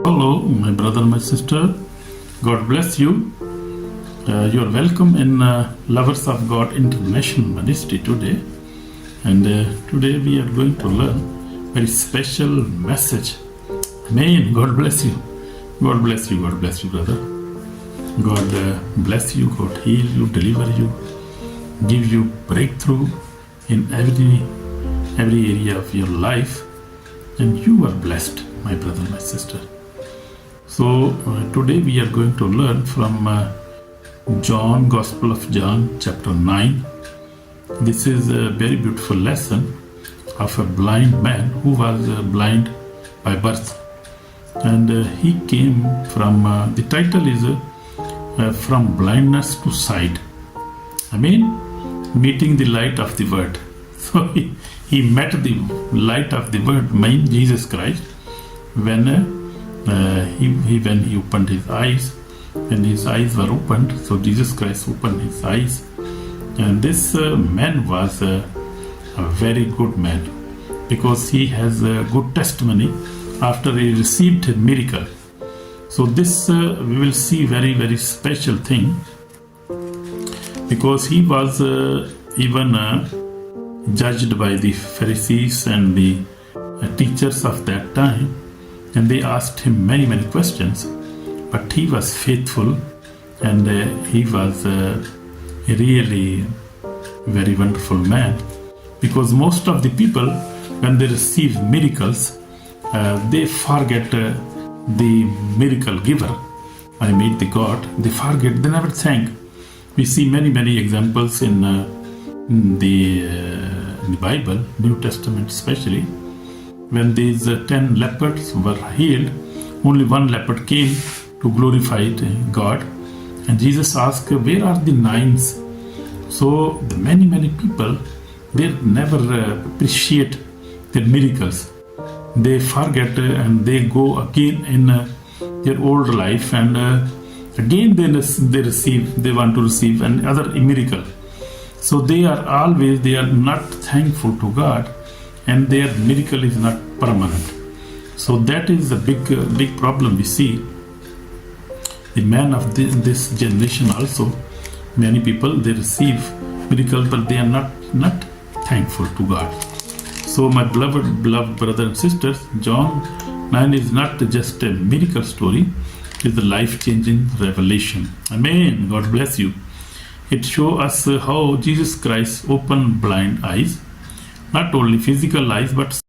Hello, my brother, my sister. God bless you. You are welcome in Lovers of God International Ministry today. And today we are going to learn very special message. Amen. God bless you. God bless you. God bless you, brother. God bless you. God heal you, deliver you, give you breakthrough in every area of your life. And you are blessed, my brother, my sister. So today we are going to learn from John, Gospel of John, chapter 9. This is a very beautiful lesson of a blind man who was blind by birth. And he came from, the title is From Blindness to Sight. I mean, meeting the light of the Word. So he met the light of the Word, meaning Jesus Christ, when he opened his eyes. When his eyes were opened, so Jesus Christ opened his eyes. And this man was a very good man, because he has a good testimony after he received a miracle. So this we will see very, very special thing, because he was even judged by the Pharisees and the teachers of that time, and they asked him many, many questions, but he was faithful, and he was a really very wonderful man, because most of the people, when they receive miracles, they forget the miracle giver, I mean the God. They forget, they never thank. We see many, many examples in the Bible, New Testament especially. When these 10 lepers were healed, only one leper came to glorify God. And Jesus asked, where are the 9s? So the many, many people, they never appreciate their miracles. They forget and they go again in their old life, and again they want to receive another miracle. So they are not thankful to God, and their miracle is not permanent. So that is a big problem we see. The man of this generation also, many people, they receive miracles, but they are not thankful to God. So my beloved brothers and sisters, John 9 is not just a miracle story, it is a life-changing revelation. Amen. God bless you. It shows us how Jesus Christ opened blind eyes, not only physical eyes, but